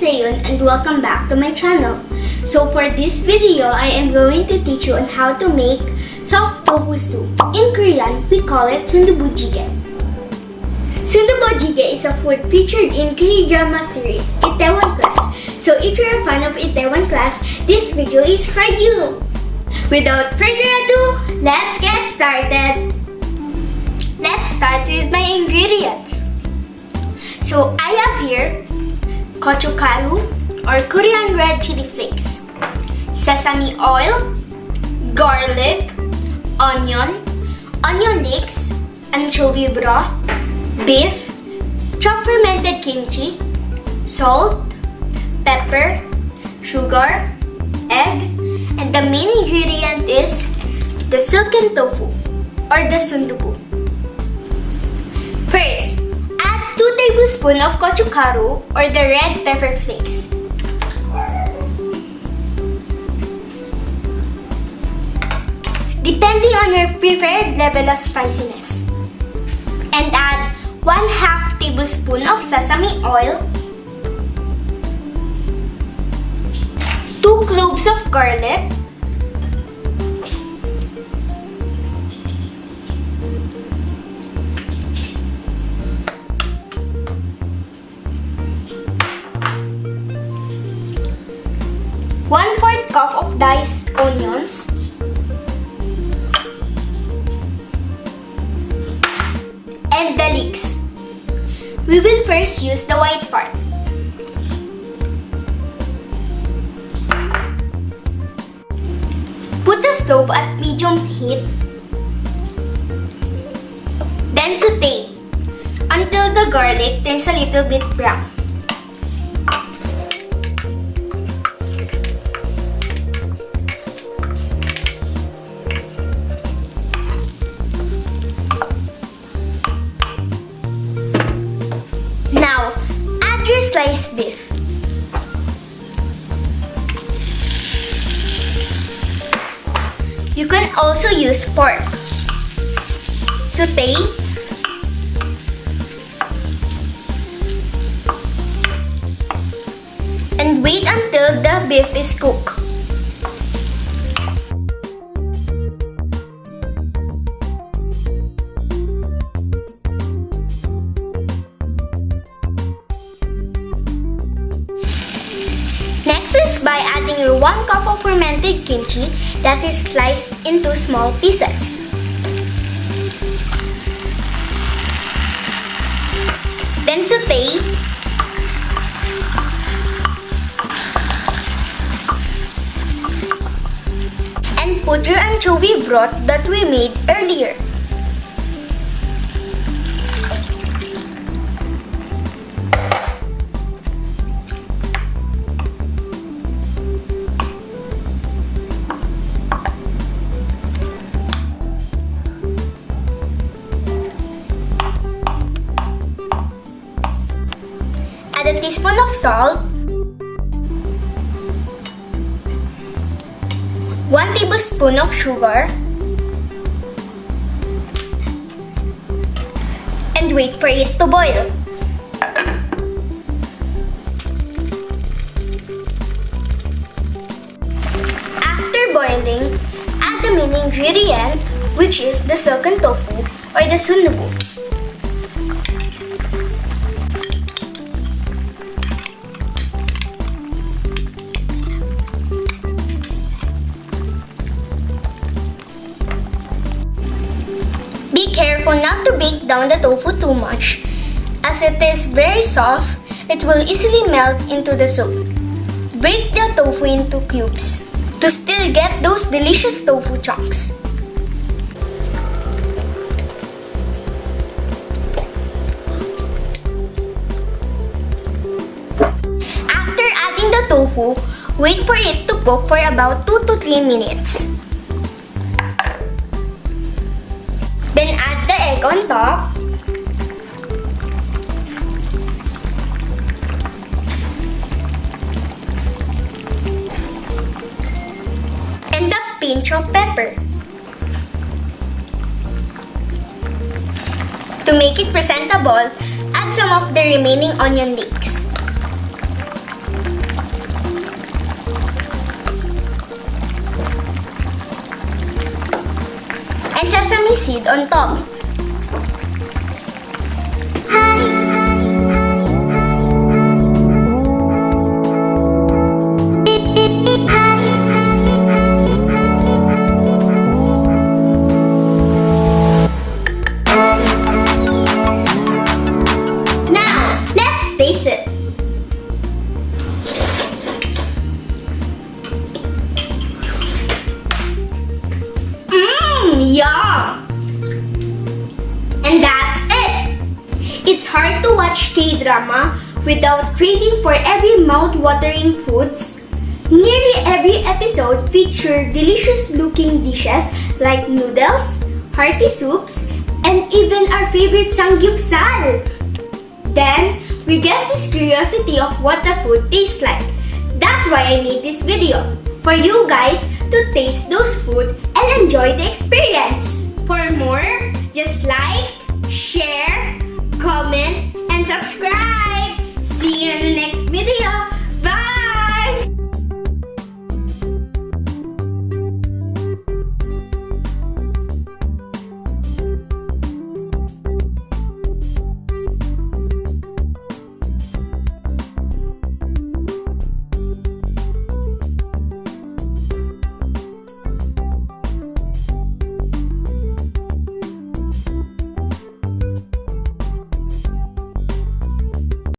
Seon and welcome back to my channel. So for this video, I am going to teach you on how to make soft tofu stew. In Korean, we call it Sundubu Jjigae. Sundubu Jjigae is a food featured in K-drama series Itaewon Class. So if you're a fan of Itaewon Class, this video is for you. Without further ado, let's get started. Let's start with my ingredients. So I have here gochugaru or Korean red chili flakes, sesame oil, garlic, onion leeks, anchovy broth, beef, chopped fermented kimchi, salt, pepper, sugar, egg, and the main ingredient is the silken tofu or the sundubu. First, add 2 tablespoons of gochugaru or the red pepper flakes. Depending on your preferred level of spiciness. And add 1/2 tablespoon of sesame oil, 2 cloves of garlic, 1/4 cup of diced onions, and the leeks. We will first use the white part. Put the stove at medium heat. Then saute until the garlic turns a little bit brown. Now, add your sliced beef. You can also use pork. Saute and wait until the beef is cooked. Next is by adding your 1 cup of fermented kimchi that is sliced into small pieces. Then saute and put your anchovy broth that we made earlier. Add a teaspoon of salt, 1 tablespoon of sugar, and wait for it to boil. After boiling, add the main ingredient, which is the silken tofu or the sundubu. Be careful not to bake down the tofu too much. As it is very soft, it will easily melt into the soup. Break the tofu into cubes to still get those delicious tofu chunks. After adding the tofu, wait for it to cook for about 2 to 3 minutes. Then add the egg on top. And a pinch of pepper. To make it presentable, add some of the remaining onion leeks. seed on top. Now, let's taste it. Yum! And that's it! It's hard to watch K-drama without craving for every mouth-watering foods. Nearly every episode featured delicious-looking dishes like noodles, hearty soups, and even our favorite samgyeopsal. Then, we get this curiosity of what the food tastes like. That's why I made this video, for you guys to taste those food and enjoy the experience. For more, just like